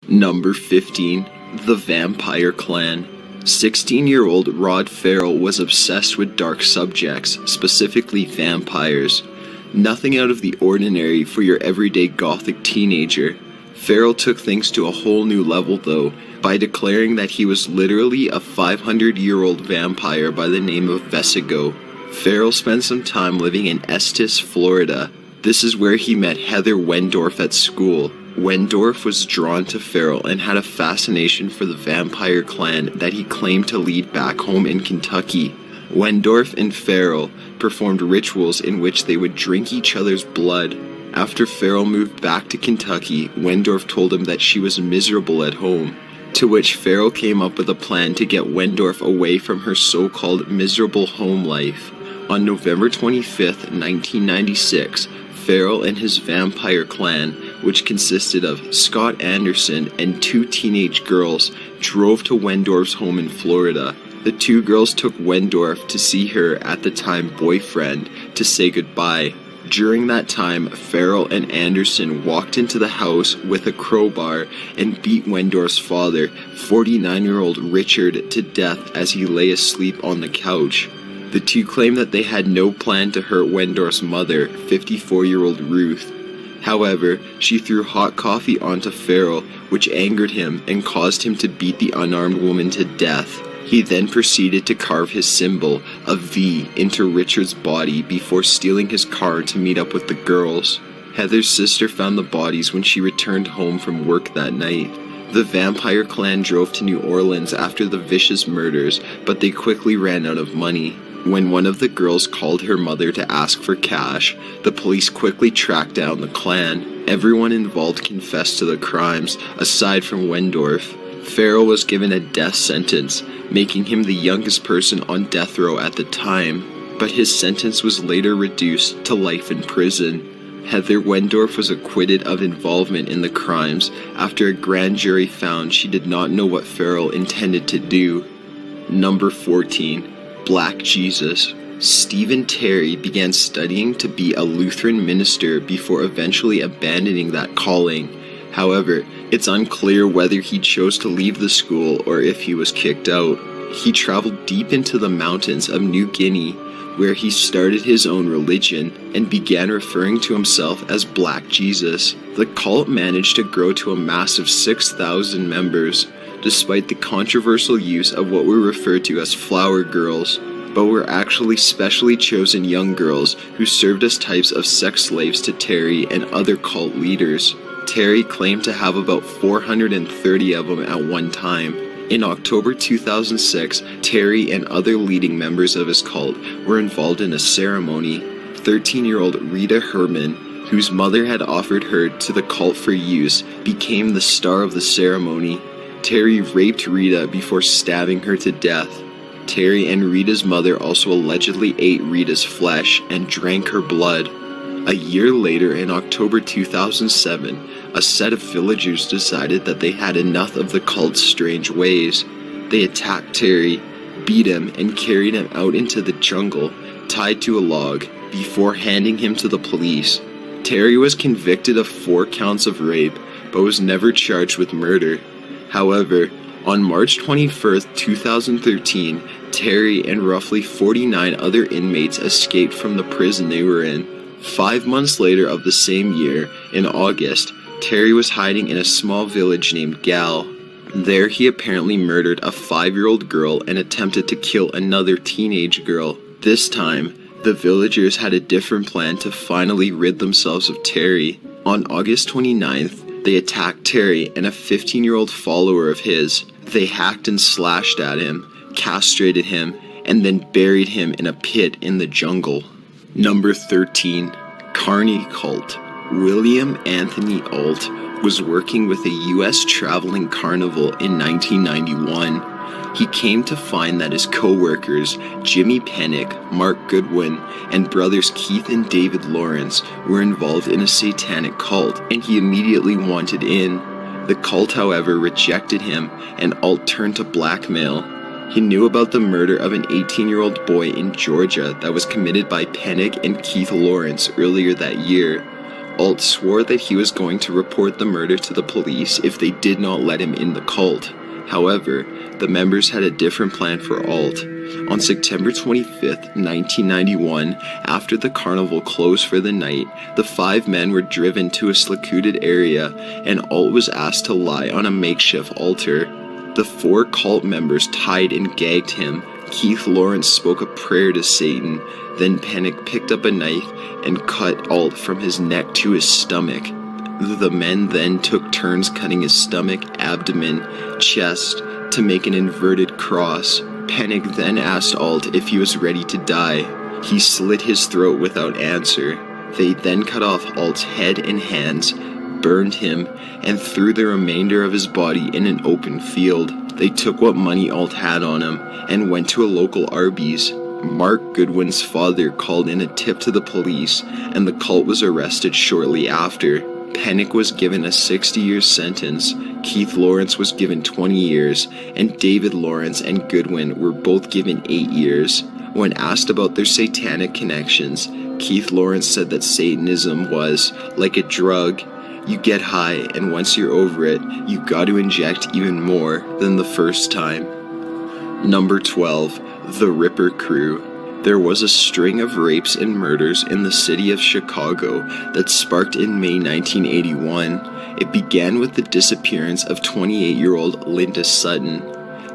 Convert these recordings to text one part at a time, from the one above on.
Number 15. The Vampire Clan. 16-year-old Rod Farrell was obsessed with dark subjects, specifically vampires. Nothing out of the ordinary for your everyday gothic teenager. Farrell took things to a whole new level though, by declaring that he was literally a 500-year-old vampire by the name of Vesigo. Farrell spent some time living in Estes, Florida. This is where he met Heather Wendorf at school. Wendorf was drawn to Farrell and had a fascination for the vampire clan that he claimed to lead back home in Kentucky. Wendorf and Farrell performed rituals in which they would drink each other's blood. After Farrell moved back to Kentucky, Wendorf told him that she was miserable at home, to which Farrell came up with a plan to get Wendorf away from her so-called miserable home life. On November 25th, 1996, Farrell and his vampire clan, which consisted of Scott Anderson and 2 teenage girls, drove to Wendorf's home in Florida. The 2 girls took Wendorf to see her at the time boyfriend to say goodbye. During that time, Farrell and Anderson walked into the house with a crowbar and beat Wendorf's father, 49-year-old Richard, to death as he lay asleep on the couch. The 2 claimed that they had no plan to hurt Wendorf's mother, 54-year-old Ruth. However, she threw hot coffee onto Farrell, which angered him and caused him to beat the unarmed woman to death. He then proceeded to carve his symbol, a V, into Richard's body before stealing his car to meet up with the girls. Heather's sister found the bodies when she returned home from work that night. The vampire clan drove to New Orleans after the vicious murders, but they quickly ran out of money. When one of the girls called her mother to ask for cash, the police quickly tracked down the clan. Everyone involved confessed to the crimes, aside from Wendorf. Farrell was given a death sentence, making him the youngest person on death row at the time, but his sentence was later reduced to life in prison. Heather Wendorf was acquitted of involvement in the crimes after a grand jury found she did not know what Farrell intended to do. Number 14. Black Jesus. Stephen Terry began studying to be a Lutheran minister before eventually abandoning that calling. However, it's unclear whether he chose to leave the school or if he was kicked out. He traveled deep into the mountains of New Guinea, where he started his own religion and began referring to himself as Black Jesus. The cult managed to grow to a massive 6,000 members, despite the controversial use of what were referred to as flower girls, but were actually specially chosen young girls who served as types of sex slaves to Terry and other cult leaders. Terry claimed to have about 430 of them at one time. In October 2006, Terry and other leading members of his cult were involved in a ceremony. 13-year-old Rita Herman, whose mother had offered her to the cult for use, became the star of the ceremony. Terry raped Rita before stabbing her to death. Terry and Rita's mother also allegedly ate Rita's flesh and drank her blood. A year later, in October 2007, a set of villagers decided that they had enough of the cult's strange ways. They attacked Terry, beat him, and carried him out into the jungle, tied to a log, before handing him to the police. Terry was convicted of 4 counts of rape, but was never charged with murder. However, on March 21st, 2013, Terry and roughly 49 other inmates escaped from the prison they were in. 5 months later of the same year, in August, Terry was hiding in a small village named Gal. There he apparently murdered a 5-year-old girl and attempted to kill another teenage girl. This time, the villagers had a different plan to finally rid themselves of Terry. On August 29th, they attacked Terry and a 15-year-old follower of his. They hacked and slashed at him, castrated him, and then buried him in a pit in the jungle. Number 13. Carney Cult. William Anthony Alt was working with a U.S. traveling carnival in 1991. He came to find that his co-workers, Jimmy Pennick, Mark Goodwin, and brothers Keith and David Lawrence, were involved in a satanic cult, and he immediately wanted in. The cult, however, rejected him, and Alt turned to blackmail. He knew about the murder of an 18-year-old boy in Georgia that was committed by Pennick and Keith Lawrence earlier that year. Alt swore that he was going to report the murder to the police if they did not let him in the cult. However, the members had a different plan for Alt. On September 25th, 1991, after the carnival closed for the night, the 5 men were driven to a secluded area, and Alt was asked to lie on a makeshift altar. The 4 cult members tied and gagged him. Keith Lawrence spoke a prayer to Satan. Then Panic picked up a knife and cut Alt from his neck to his stomach. The men then took turns cutting his stomach, abdomen, chest to make an inverted cross. Panic then asked Alt if he was ready to die. He slit his throat without answer. They then cut off Alt's head and hands, burned him, and threw the remainder of his body in an open field. They took what money Alt had on him and went to a local Arby's. Mark Goodwin's father called in a tip to the police, and the cult was arrested shortly after. Panic was given a 60-year sentence, Keith Lawrence was given 20 years, and David Lawrence and Goodwin were both given 8 years. When asked about their satanic connections, Keith Lawrence said that Satanism was like a drug. You get high, and once you're over it, you got to inject even more than the first time. Number 12. The Ripper Crew. There was a string of rapes and murders in the city of Chicago that sparked in May 1981. It began with the disappearance of 28-year-old Linda Sutton.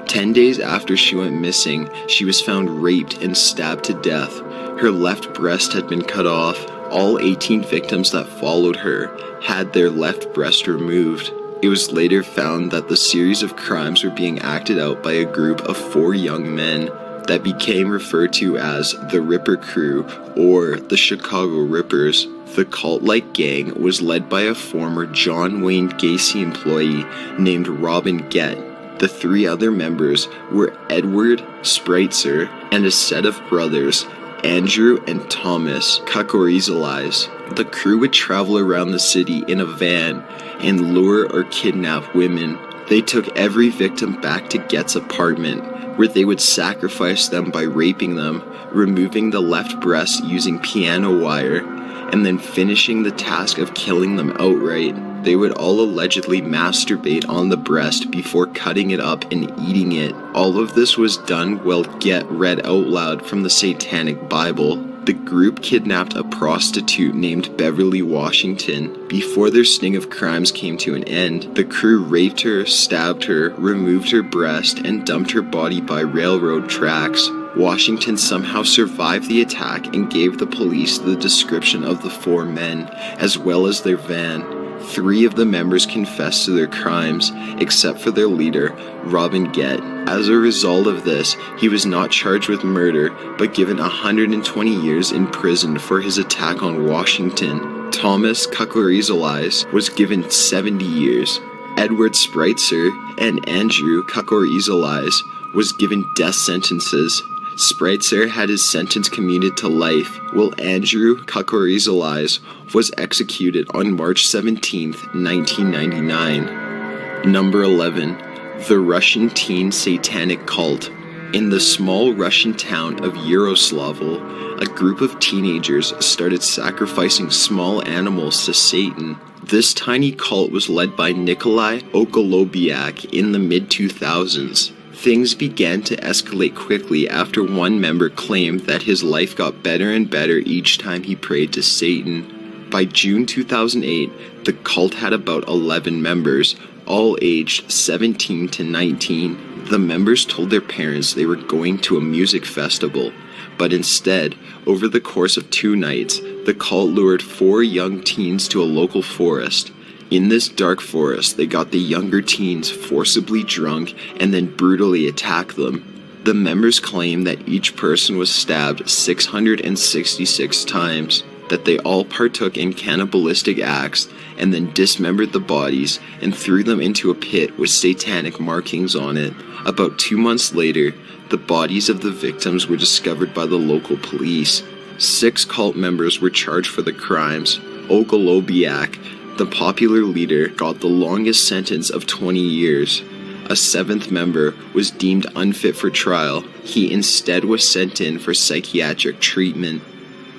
10 days after she went missing, she was found raped and stabbed to death. Her left breast had been cut off. All 18 victims that followed her had their left breast removed. It was later found that the series of crimes were being acted out by a group of 4 young men that became referred to as the Ripper Crew or the Chicago Rippers. The cult-like gang was led by a former John Wayne Gacy employee named Robin Gett. The 3 other members were Edward Spreitzer and a set of brothers, Andrew and Thomas Kakorizalais. The crew would travel around the city in a van and lure or kidnap women. They took every victim back to Gett's apartment, where they would sacrifice them by raping them, removing the left breast using piano wire, and then finishing the task of killing them outright. They would all allegedly masturbate on the breast before cutting it up and eating it. All of this was done while Gett read out loud from the Satanic Bible. The group kidnapped a prostitute named Beverly Washington. Before their sting of crimes came to an end, the crew raped her, stabbed her, removed her breast, and dumped her body by railroad tracks. Washington somehow survived the attack and gave the police the description of the 4 men, as well as their van. 3 of the members confessed to their crimes, except for their leader, Robin Gett. As a result of this, he was not charged with murder, but given 120 years in prison for his attack on Washington. Thomas Kakorizalais was given 70 years. Edward Spreitzer and Andrew Kakorizalais was given death sentences. Spreitzer had his sentence commuted to life, while Andrew Kakorizalais was executed on March 17, 1999. Number 11. The Russian Teen Satanic Cult. In the small Russian town of Yaroslavl, a group of teenagers started sacrificing small animals to Satan. This tiny cult was led by Nikolai Okolobiak in the mid-2000s. Things began to escalate quickly after one member claimed that his life got better and better each time he prayed to Satan. By June 2008, the cult had about 11 members, all aged 17 to 19. The members told their parents they were going to a music festival, but instead, over the course of 2 nights, the cult lured 4 young teens to a local forest. In this dark forest, they got the younger teens forcibly drunk and then brutally attacked them. The members claim that each person was stabbed 666 times, that they all partook in cannibalistic acts and then dismembered the bodies and threw them into a pit with satanic markings on it. About 2 months later, the bodies of the victims were discovered by the local police. 6 cult members were charged for the crimes. Okolobiak, the popular leader, got the longest sentence of 20 years. A 7th member was deemed unfit for trial. He instead was sent in for psychiatric treatment.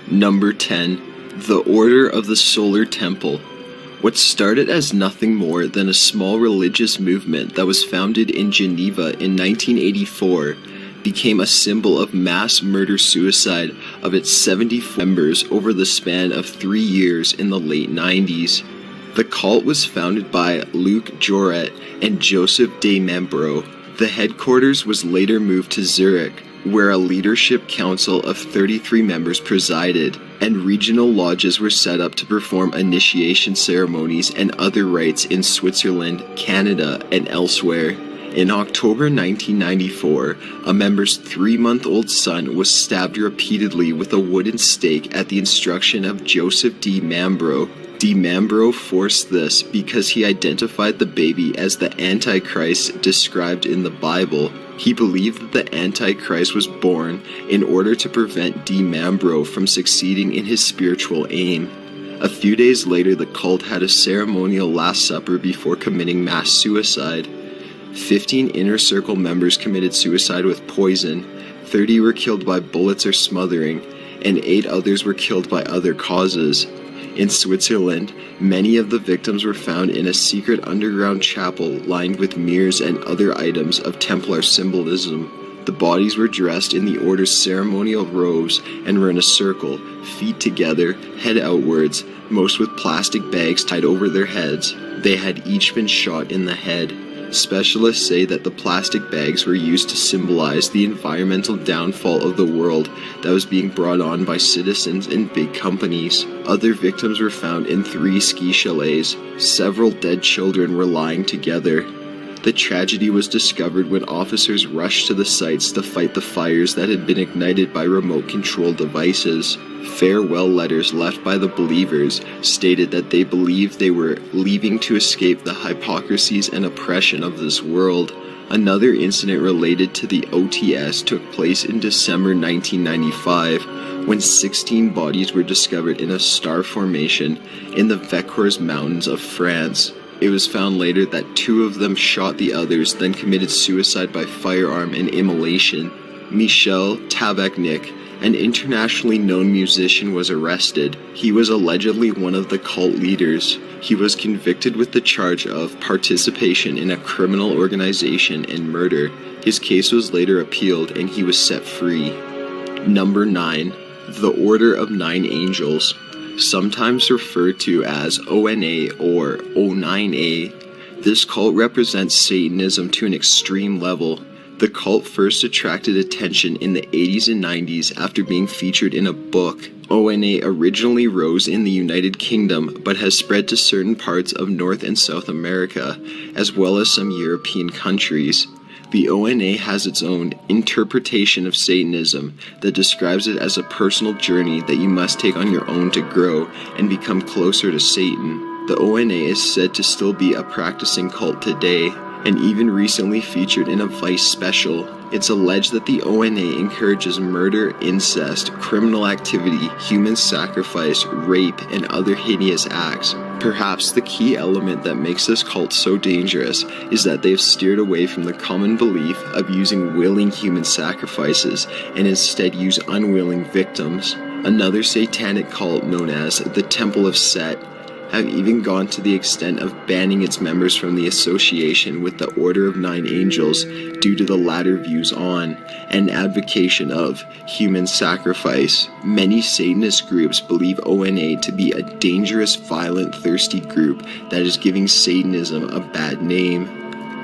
Number 10. The Order of the Solar Temple. What started as nothing more than a small religious movement that was founded in Geneva in 1984 became a symbol of mass murder-suicide of its 74 members over the span of 3 years in the late 90s. The cult was founded by Luc Joret and Joseph de Membro. The headquarters was later moved to Zurich, where a leadership council of 33 members presided, and regional lodges were set up to perform initiation ceremonies and other rites in Switzerland, Canada, and elsewhere. In October 1994, a member's 3-month-old son was stabbed repeatedly with a wooden stake at the instruction of Joseph de Membro. De Membro forced this because he identified the baby as the Antichrist described in the Bible. He believed that the Antichrist was born in order to prevent de Membro from succeeding in his spiritual aim. A few days later, the cult had a ceremonial Last Supper before committing mass suicide. 15 Inner Circle members committed suicide with poison, 30 were killed by bullets or smothering, and 8 others were killed by other causes. In Switzerland, many of the victims were found in a secret underground chapel lined with mirrors and other items of Templar symbolism. The bodies were dressed in the order's ceremonial robes and were in a circle, feet together, head outwards, most with plastic bags tied over their heads. They had each been shot in the head. Specialists say that the plastic bags were used to symbolize the environmental downfall of the world that was being brought on by citizens and big companies. Other victims were found in 3 ski chalets. Several dead children were lying together. The tragedy was discovered when officers rushed to the sites to fight the fires that had been ignited by remote-controlled devices. Farewell letters left by the believers stated that they believed they were leaving to escape the hypocrisies and oppression of this world. Another incident related to the OTS took place in December 1995, when 16 bodies were discovered in a star formation in the Vaucluse Mountains of France. It was found later that 2 of them shot the others, then committed suicide by firearm and immolation. Michel Tabachnik, an internationally known musician, was arrested. He was allegedly one of the cult leaders. He was convicted with the charge of participation in a criminal organization and murder. His case was later appealed and he was set free. Number 9. The Order of 9 Angels. Sometimes referred to as ONA or O9A, this cult represents Satanism to an extreme level. The cult first attracted attention in the 80s and 90s after being featured in a book. ONA originally rose in the United Kingdom, but has spread to certain parts of North and South America, as well as some European countries. The ONA has its own interpretation of Satanism that describes it as a personal journey that you must take on your own to grow and become closer to Satan. The ONA is said to still be a practicing cult today, and even recently featured in a Vice special. It's alleged that the ONA encourages murder, incest, criminal activity, human sacrifice, rape, and other hideous acts. Perhaps the key element that makes this cult so dangerous is that they've steered away from the common belief of using willing human sacrifices and instead use unwilling victims. Another satanic cult known as the Temple of Set have even gone to the extent of banning its members from the association with the Order of 9 Angels due to the latter views on and advocation of human sacrifice. Many Satanist groups believe ONA to be a dangerous, violent, thirsty group that is giving Satanism a bad name.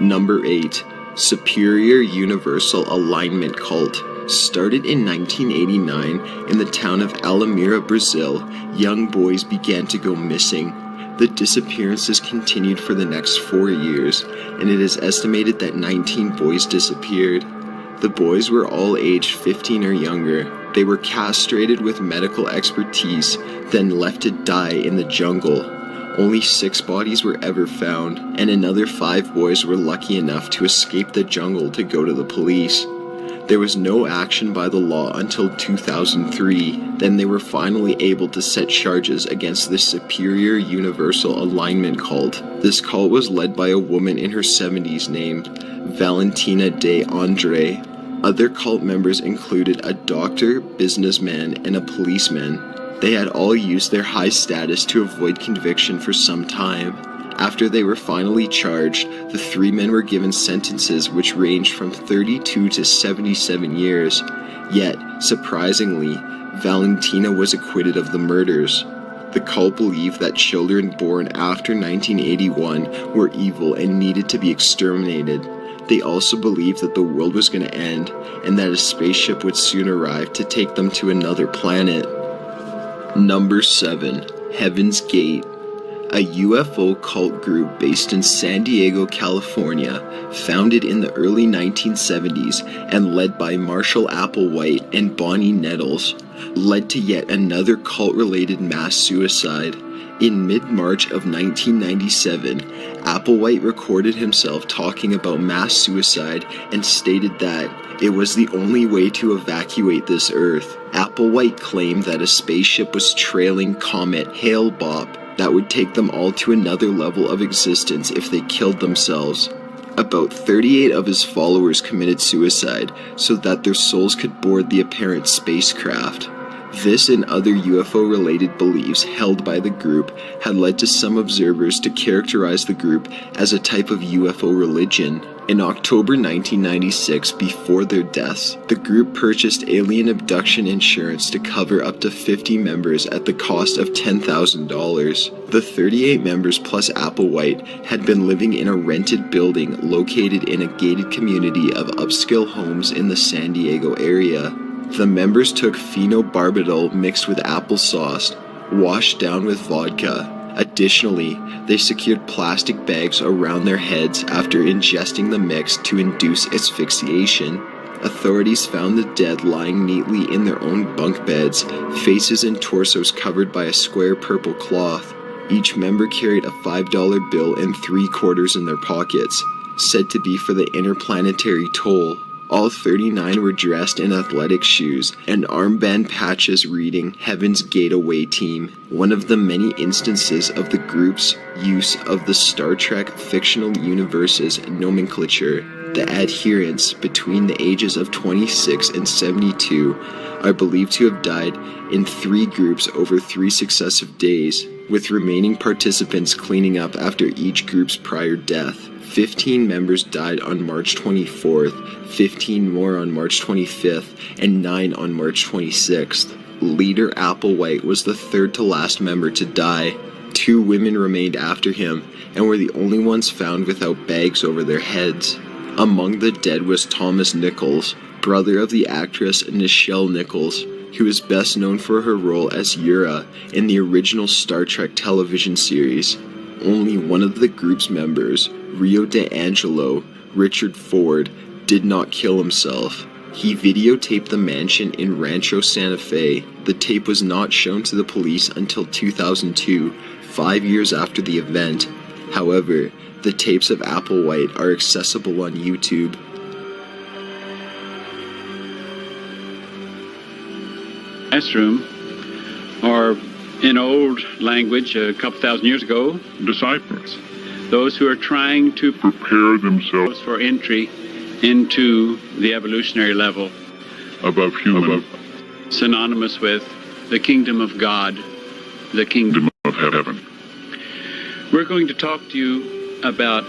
Number 8. Superior Universal Alignment Cult. Started in 1989 in the town of Alamira, Brazil, young boys began to go missing. The disappearances continued for the next 4 years, and it is estimated that 19 boys disappeared. The boys were all aged 15 or younger. They were castrated with medical expertise, then left to die in the jungle. Only 6 bodies were ever found, and another 5 boys were lucky enough to escape the jungle to go to the police. There was no action by the law until 2003. Then they were finally able to set charges against the Superior Universal Alignment Cult. This cult was led by a woman in her 70s named Valentina de Andre. Other cult members included a doctor, businessman, and a policeman. They had all used their high status to avoid conviction for some time. After they were finally charged, the 3 men were given sentences which ranged from 32 to 77 years. Yet, surprisingly, Valentina was acquitted of the murders. The cult believed that children born after 1981 were evil and needed to be exterminated. They also believed that the world was going to end, and that a spaceship would soon arrive to take them to another planet. Number 7. Heaven's Gate. A UFO cult group based in San Diego, California, founded in the early 1970s and led by Marshall Applewhite and Bonnie Nettles, led to yet another cult-related mass suicide. In mid-March of 1997, Applewhite recorded himself talking about mass suicide and stated that it was the only way to evacuate this Earth. Applewhite claimed that a spaceship was trailing comet Hale-Bopp that would take them all to another level of existence if they killed themselves. About 38 of his followers committed suicide so that their souls could board the apparent spacecraft. This and other UFO-related beliefs held by the group had led to some observers to characterize the group as a type of UFO religion. In October 1996, before their deaths, the group purchased alien abduction insurance to cover up to 50 members at the cost of $10,000. The 38 members plus Applewhite had been living in a rented building located in a gated community of upscale homes in the San Diego area. The members took phenobarbital mixed with applesauce, washed down with vodka. Additionally, they secured plastic bags around their heads after ingesting the mix to induce asphyxiation. Authorities found the dead lying neatly in their own bunk beds, faces and torsos covered by a square purple cloth. Each member carried a $5 bill and 3 quarters in their pockets, said to be for the interplanetary toll. All 39 were dressed in athletic shoes and armband patches reading Heaven's Gate Away Team, one of the many instances of the group's use of the Star Trek fictional universe's nomenclature. The adherents between the ages of 26 and 72 are believed to have died in 3 groups over 3 successive days, with remaining participants cleaning up after each group's prior death. 15 members died on March 24th, 15 more on March 25th, and 9 on March 26th. Leader Applewhite was the third to last member to die. 2 women remained after him and were the only ones found without bags over their heads. Among the dead was Thomas Nichols, brother of the actress Nichelle Nichols, who is best known for her role as Yura in the original Star Trek television series. Only one of the group's members, Rio de Angelo, Richard Ford, did not kill himself. He videotaped the mansion in Rancho Santa Fe. The tape was not shown to the police until 2002, 5 years after the event. However, the tapes of Applewhite are accessible on YouTube. Classroom, or in old language, a couple thousand years ago, disciples. Those who are trying to Prepare themselves for entry into the evolutionary level, above human, synonymous with the kingdom of God, the kingdom of heaven. We're going to talk to you about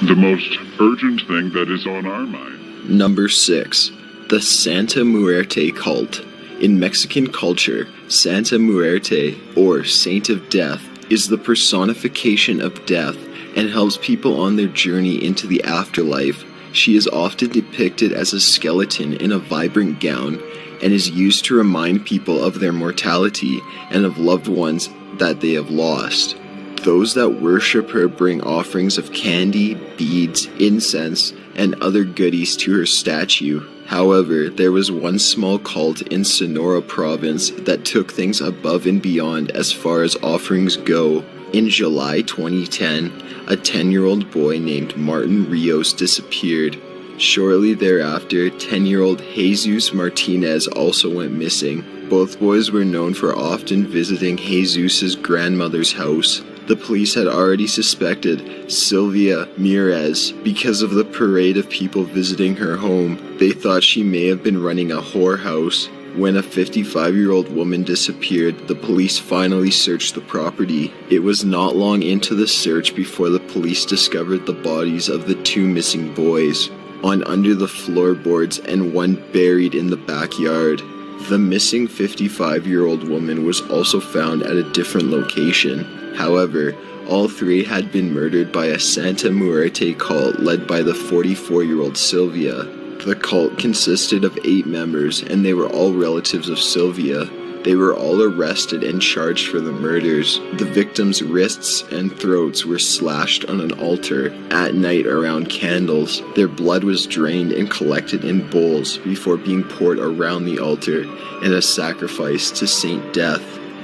The most urgent thing that is on our mind. Number 6. The Santa Muerte Cult. In Mexican culture, Santa Muerte, or Saint of Death, is the personification of death and helps people on their journey into the afterlife. She is often depicted as a skeleton in a vibrant gown and is used to remind people of their mortality and of loved ones that they have lost. Those that worship her bring offerings of candy, beads, incense, and other goodies to her statue. However, there was one small cult in Sonora province that took things above and beyond as far as offerings go. In July 2010, a 10-year-old boy named Martin Rios disappeared. Shortly thereafter, 10-year-old Jesus Martinez also went missing. Both boys were known for often visiting Jesus's grandmother's house. The police had already suspected Sylvia Mires because of the parade of people visiting her home. They thought she may have been running a whorehouse. When a 55-year-old woman disappeared, the police finally searched the property. It was not long into the search before the police discovered the bodies of the 2 missing boys on under the floorboards and one buried in the backyard. The missing 55-year-old woman was also found at a different location. However, all 3 had been murdered by a Santa Muerte cult led by the 44-year-old Sylvia. The cult consisted of 8 members, and they were all relatives of Sylvia. They were all arrested and charged for the murders. The victims' wrists and throats were slashed on an altar at night around candles. Their blood was drained and collected in bowls before being poured around the altar in a sacrifice to Saint Death.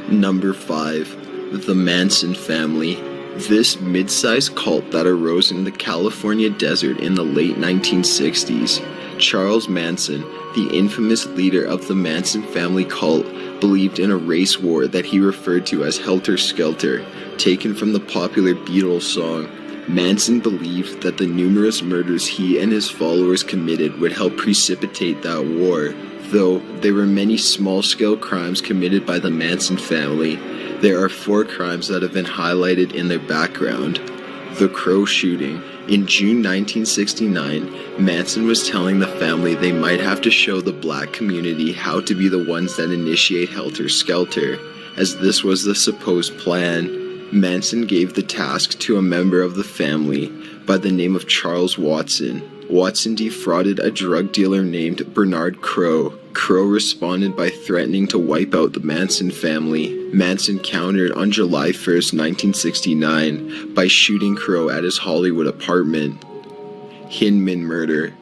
Number 5. The Manson Family. This mid-sized cult that arose in the California desert in the late 1960s. Charles Manson, the infamous leader of the Manson family cult, believed in a race war that he referred to as Helter Skelter, taken from the popular Beatles song. Manson believed that the numerous murders he and his followers committed would help precipitate that war. Though there were many small-scale crimes committed by the Manson family, there are 4 crimes that have been highlighted in their background. The Crow shooting. In June 1969, Manson was telling the family they might have to show the black community how to be the ones that initiate Helter Skelter, as this was the supposed plan. Manson gave the task to a member of the family by the name of Charles Watson. Watson defrauded a drug dealer named Bernard Crow. Crow responded by threatening to wipe out the Manson family. Manson countered on July 1st, 1969 by shooting Crow at his Hollywood apartment. Hinman murder.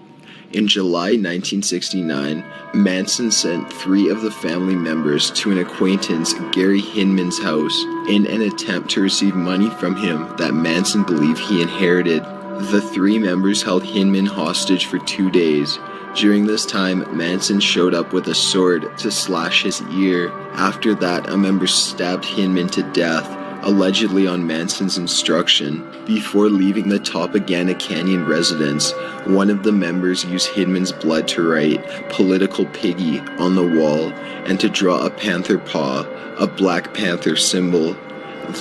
In July 1969, Manson sent 3 of the family members to an acquaintance, Gary Hinman's house, in an attempt to receive money from him that Manson believed he inherited. The 3 members held Hinman hostage for 2 days. During this time, Manson showed up with a sword to slash his ear. After that, a member stabbed Hinman to death, allegedly on Manson's instruction. Before leaving the Topagana Canyon residence, one of the members used Hinman's blood to write "Political Piggy" on the wall and to draw a panther paw, a Black Panther symbol.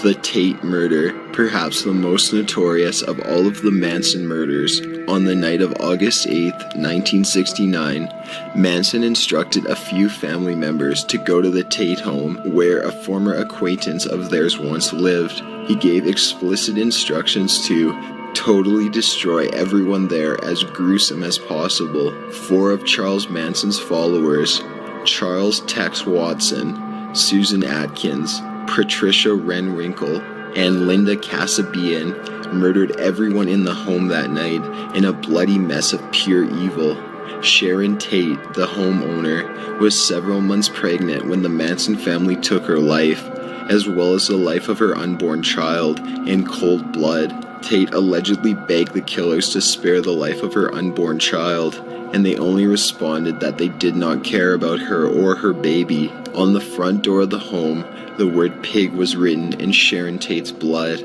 The Tate murder, perhaps the most notorious of all of the Manson murders. On the night of August 8, 1969, Manson instructed a few family members to go to the Tate home where a former acquaintance of theirs once lived. He gave explicit instructions to totally destroy everyone there as gruesome as possible. 4 of Charles Manson's followers, Charles Tex Watson, Susan Atkins, Patricia Renwinkle, and Linda Kasabian, murdered everyone in the home that night in a bloody mess of pure evil. Sharon Tate, the homeowner, was several months pregnant when the Manson family took her life, as well as the life of her unborn child, in cold blood. Tate allegedly begged the killers to spare the life of her unborn child, and they only responded that they did not care about her or her baby. On the front door of the home, the word pig was written in Sharon Tate's blood,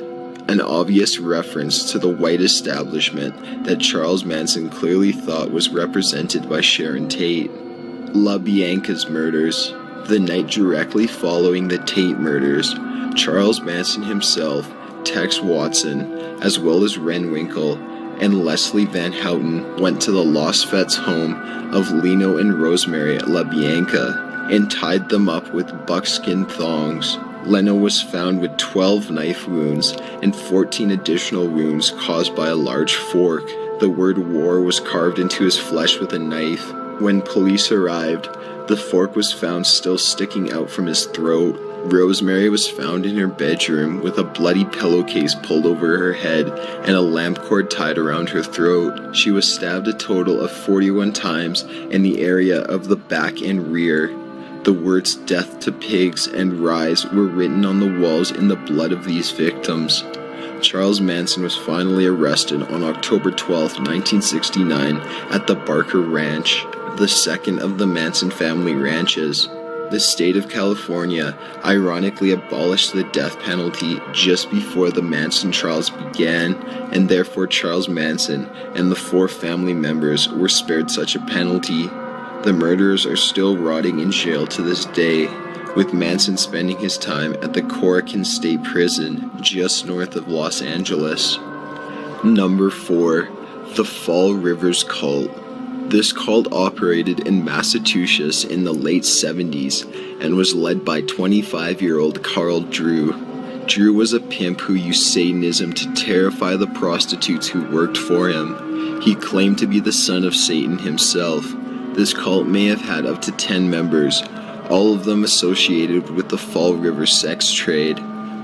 an obvious reference to the white establishment that Charles Manson clearly thought was represented by Sharon Tate. La Bianca's murders. The night directly following the Tate murders, Charles Manson himself, Tex Watson, as well as Renwinkle and Leslie Van Houten went to the Los Fets home of Lino and Rosemary LaBianca and tied them up with buckskin thongs. Leno was found with 12 knife wounds and 14 additional wounds caused by a large fork. The word war was carved into his flesh with a knife. When police arrived, the fork was found still sticking out from his throat. Rosemary was found in her bedroom with a bloody pillowcase pulled over her head and a lamp cord tied around her throat. She was stabbed a total of 41 times in the area of the back and rear. The words "death to pigs" and "rise" were written on the walls in the blood of these victims. Charles Manson was finally arrested on October 12, 1969 at the Barker Ranch, the second of the Manson family ranches. The state of California ironically abolished the death penalty just before the Manson trials began, and therefore Charles Manson and the 4 family members were spared such a penalty. The murderers are still rotting in jail to this day, with Manson spending his time at the Corcoran State Prison just north of Los Angeles. Number 4. The Fall Rivers Cult. This cult operated in Massachusetts in the late 70s and was led by 25-year-old Carl Drew. Drew was a pimp who used Satanism to terrify the prostitutes who worked for him. He claimed to be the son of Satan himself. This cult may have had up to 10 members, all of them associated with the Fall River sex trade.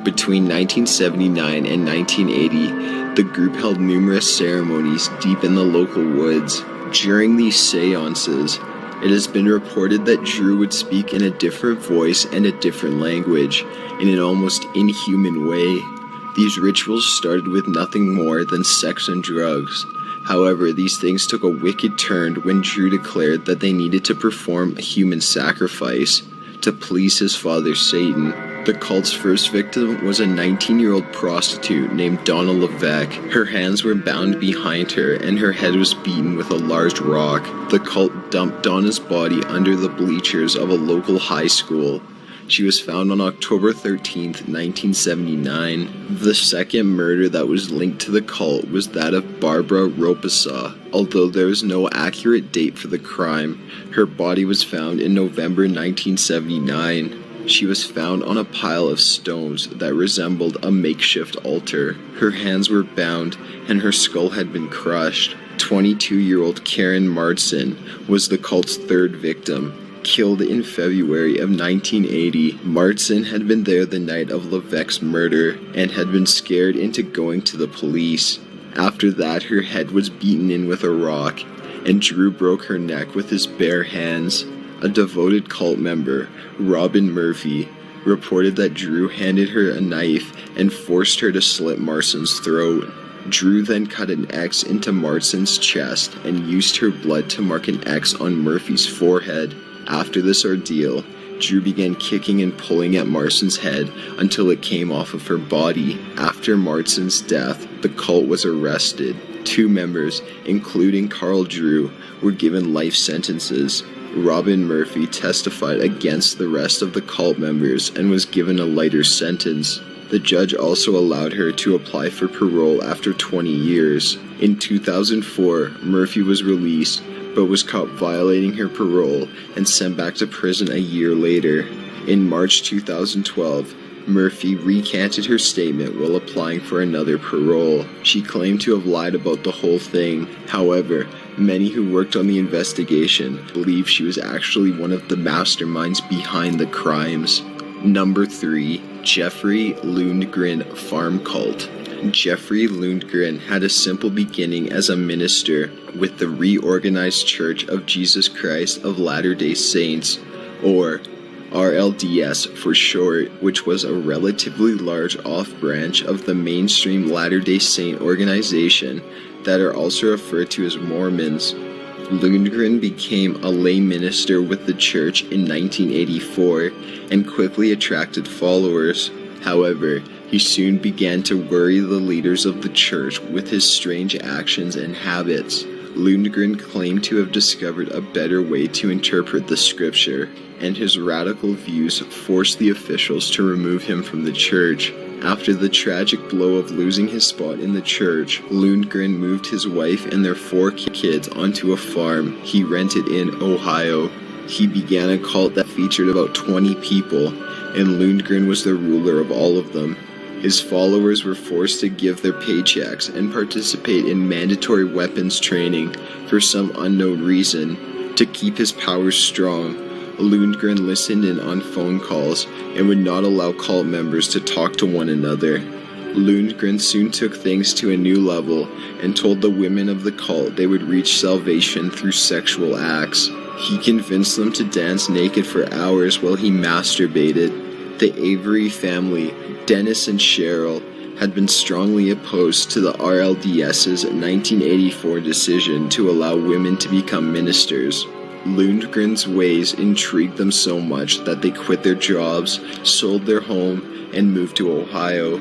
Between 1979 and 1980, the group held numerous ceremonies deep in the local woods. During these seances, it has been reported that Drew would speak in a different voice and a different language, in an almost inhuman way. These rituals started with nothing more than sex and drugs. However, these things took a wicked turn when Drew declared that they needed to perform a human sacrifice to please his father Satan. The cult's first victim was a 19-year-old prostitute named Donna Levesque. Her hands were bound behind her and her head was beaten with a large rock. The cult dumped Donna's body under the bleachers of a local high school. She was found on October 13, 1979. The second murder that was linked to the cult was that of Barbara Reupload. Although there is no accurate date for the crime, her body was found in November 1979. She was found on a pile of stones that resembled a makeshift altar. Her hands were bound and her skull had been crushed. 22-year-old Karen Marsden was the cult's third victim. Killed in February of 1980, Marsden had been there the night of Levesque's murder and had been scared into going to the police. After that, her head was beaten in with a rock, and Drew broke her neck with his bare hands. A devoted cult member, Robin Murphy, reported that Drew handed her a knife and forced her to slit Marsden's throat. Drew then cut an X into Marsden's chest and used her blood to mark an X on Murphy's forehead. After this ordeal, Drew began kicking and pulling at Marsden's head until it came off of her body. After Marsden's death, the cult was arrested. 2 members, including Carl Drew, were given life sentences. Robin Murphy testified against the rest of the cult members and was given a lighter sentence. The judge also allowed her to apply for parole after 20 years. In 2004, Murphy was released, but was caught violating her parole and sent back to prison a year later. In March 2012, Murphy recanted her statement while applying for another parole. She claimed to have lied about the whole thing. However, many who worked on the investigation believe she was actually one of the masterminds behind the crimes. Number 3. Jeffrey Lundgren Farm Cult. Jeffrey Lundgren had a simple beginning as a minister with the Reorganized Church of Jesus Christ of Latter-day Saints, or RLDS for short, which was a relatively large off-branch of the mainstream Latter-day Saint organization that are also referred to as Mormons. Lundgren became a lay minister with the church in 1984 and quickly attracted followers. However, he soon began to worry the leaders of the church with his strange actions and habits. Lundgren claimed to have discovered a better way to interpret the scripture, and his radical views forced the officials to remove him from the church. After the tragic blow of losing his spot in the church, Lundgren moved his wife and their 4 kids onto a farm he rented in Ohio. He began a cult that featured about 20 people, and Lundgren was the ruler of all of them. His followers were forced to give their paychecks and participate in mandatory weapons training for some unknown reason. To keep his power strong, Lundgren listened in on phone calls and would not allow cult members to talk to one another. Lundgren soon took things to a new level and told the women of the cult they would reach salvation through sexual acts. He convinced them to dance naked for hours while he masturbated. The Avery family, Dennis and Cheryl, had been strongly opposed to the RLDS's 1984 decision to allow women to become ministers. Lundgren's ways intrigued them so much that they quit their jobs, sold their home, and moved to Ohio.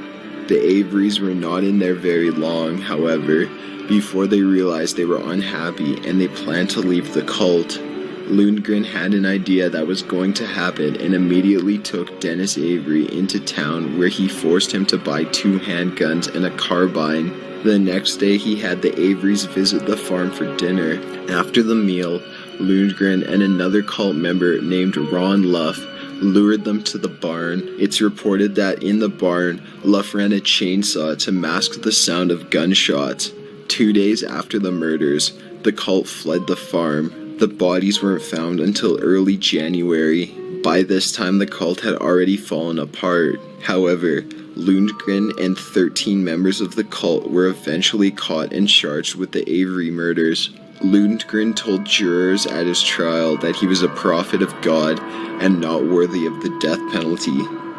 The Averys were not in there very long, however, before they realized they were unhappy and they planned to leave the cult. Lundgren had an idea that was going to happen and immediately took Dennis Avery into town, where he forced him to buy 2 handguns and a carbine. The next day he had the Averys visit the farm for dinner. After the meal, Lundgren and another cult member named Ron Luff lured them to the barn. It's reported that in the barn, Luff ran a chainsaw to mask the sound of gunshots. 2 days after the murders, the cult fled the farm. The bodies weren't found until early January. By this time, the cult had already fallen apart. However, Lundgren and 13 members of the cult were eventually caught and charged with the Avery murders. Lundgren told jurors at his trial that he was a prophet of God and not worthy of the death penalty.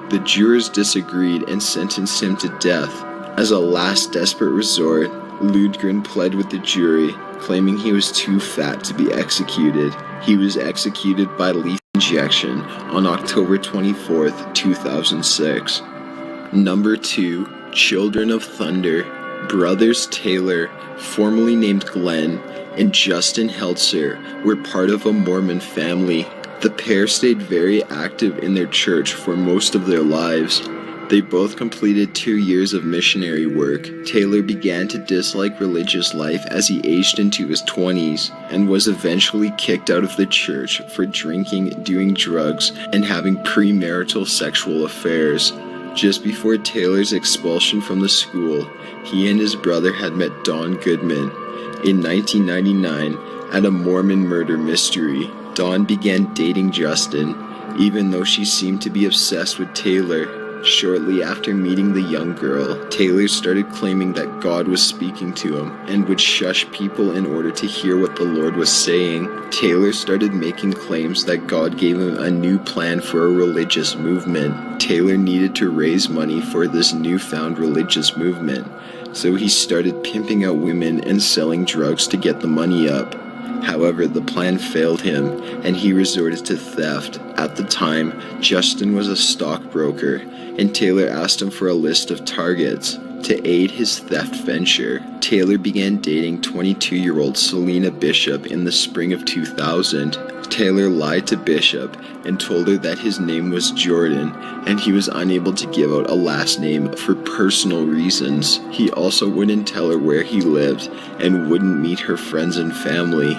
The jurors disagreed and sentenced him to death. As a last desperate resort, Lundgren pled with the jury, claiming he was too fat to be executed. He was executed by lethal injection on October 24th, 2006. Number 2. Children of Thunder. Brothers Taylor, formerly named Glenn, and Justin Heltzer were part of a Mormon family. The pair stayed very active in their church for most of their lives. They both completed 2 years of missionary work. Taylor began to dislike religious life as he aged into his 20s and was eventually kicked out of the church for drinking, doing drugs, and having premarital sexual affairs. Just before Taylor's expulsion from the school, he and his brother had met Don Goodman. In 1999, at a Mormon murder mystery, Dawn began dating Justin, even though she seemed to be obsessed with Taylor. Shortly after meeting the young girl, Taylor started claiming that God was speaking to him and would shush people in order to hear what the Lord was saying. Taylor started making claims that God gave him a new plan for a religious movement. Taylor needed to raise money for this newfound religious movement, so he started pimping out women and selling drugs to get the money up. However, the plan failed him, and he resorted to theft. At the time, Justin was a stockbroker, and Taylor asked him for a list of targets to aid his theft venture. Taylor began dating 22-year-old Selena Bishop in the spring of 2000. Taylor lied to Bishop and told her that his name was Jordan, and he was unable to give out a last name for personal reasons. He also wouldn't tell her where he lived and wouldn't meet her friends and family.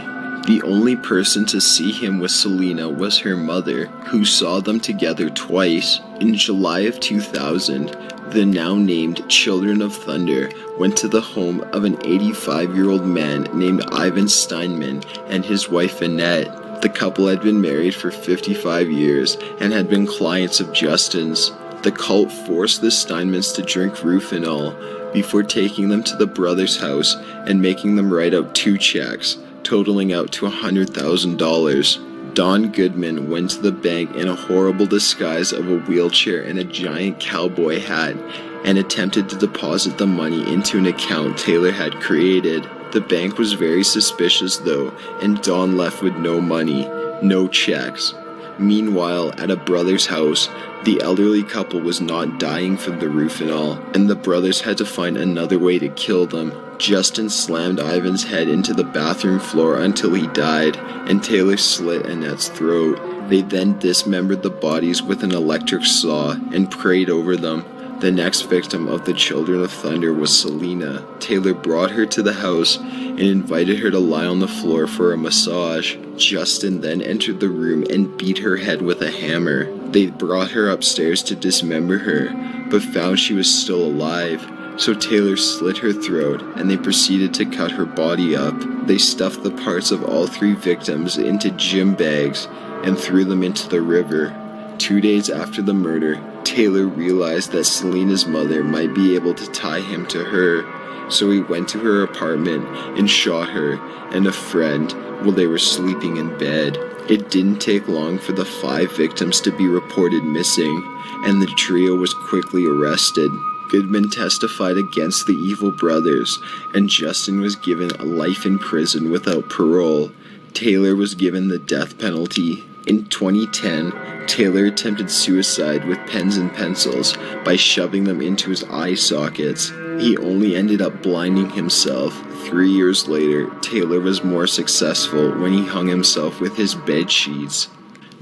The only person to see him with Selena was her mother, who saw them together twice. In July of 2000, the now named Children of Thunder went to the home of an 85-year-old man named Ivan Steinman and his wife Annette. The couple had been married for 55 years and had been clients of Justin's. The cult forced the Steinmans to drink Rufinol before taking them to the brothers' house and making them write out 2 checks, totaling out to $100,000. Don Goodman went to the bank in a horrible disguise of a wheelchair and a giant cowboy hat and attempted to deposit the money into an account Taylor had created. The bank was very suspicious though, and Don left with no money, no checks. Meanwhile, at a brother's house, the elderly couple was not dying from the Rufinol, and the brothers had to find another way to kill them. Justin slammed Ivan's head into the bathroom floor until he died, and Taylor slit Annette's throat. They then dismembered the bodies with an electric saw and prayed over them. The next victim of the Children of Thunder was Selena. Taylor brought her to the house and invited her to lie on the floor for a massage. Justin then entered the room and beat her head with a hammer. They brought her upstairs to dismember her, but found she was still alive. So Taylor slit her throat, and they proceeded to cut her body up. They stuffed the parts of all 3 victims into gym bags and threw them into the river. 2 days after the murder, Taylor realized that Selena's mother might be able to tie him to her, so he went to her apartment and shot her and a friend while they were sleeping in bed. It didn't take long for the 5 victims to be reported missing, and the trio was quickly arrested. Goodman testified against the evil brothers, and Justin was given a life in prison without parole. Taylor was given the death penalty. In 2010, Taylor attempted suicide with pens and pencils by shoving them into his eye sockets. He only ended up blinding himself. 3 years later, Taylor was more successful when he hung himself with his bed sheets.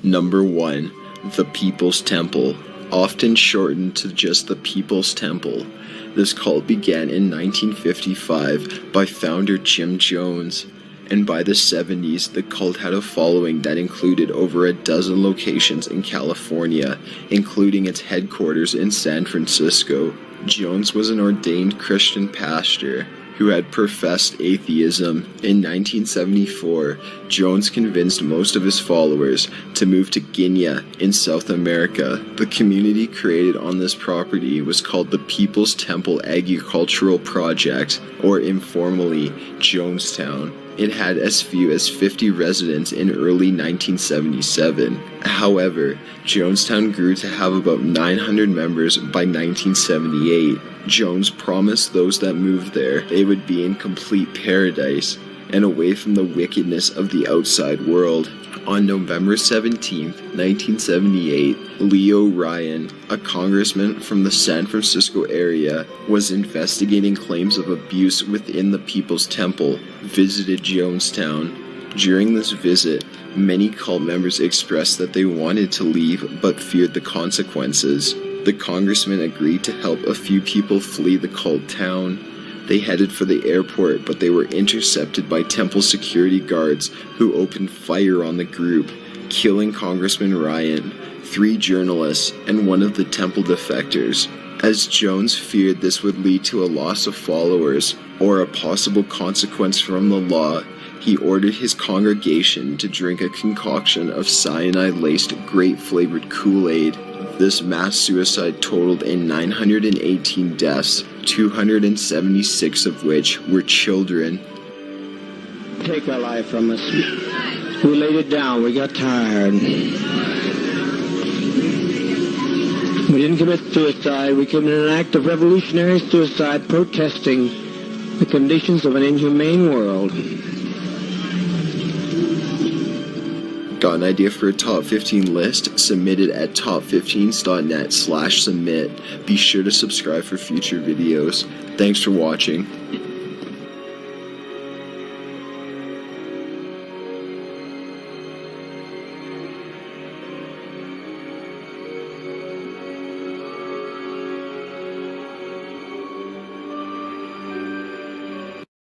Number 1. The People's Temple. Often shortened to just the People's Temple. This cult began in 1955 by founder Jim Jones, and by the 70s the cult had a following that included over a dozen locations in California, including its headquarters in San Francisco. Jones was an ordained Christian pastor who had professed atheism. In 1974, Jones convinced most of his followers to move to Guinea in South America. The community created on this property was called the People's Temple Agricultural Project, or informally, Jonestown. It had as few as 50 residents in early 1977. However, Jonestown grew to have about 900 members by 1978. Jones promised those that moved there they would be in complete paradise and away from the wickedness of the outside world. On November 17, 1978, Leo Ryan, a congressman from the San Francisco area, was investigating claims of abuse within the People's Temple, visited Jonestown. During this visit, many cult members expressed that they wanted to leave but feared the consequences. The congressman agreed to help a few people flee the cult town. They headed for the airport, but they were intercepted by temple security guards who opened fire on the group, killing Congressman Ryan, 3 journalists, and one of the temple defectors. As Jones feared this would lead to a loss of followers, or a possible consequence from the law, he ordered his congregation to drink a concoction of cyanide-laced grape-flavored Kool-Aid. This mass suicide totaled in 918 deaths, 276 of which were children. Take our life from us. We laid it down. We got tired. We didn't commit suicide. We committed an act of revolutionary suicide protesting the conditions of an inhumane world. Got an idea for a top 15 list? Submit it at top15s.net/submit. Be sure to subscribe for future videos. Thanks for watching.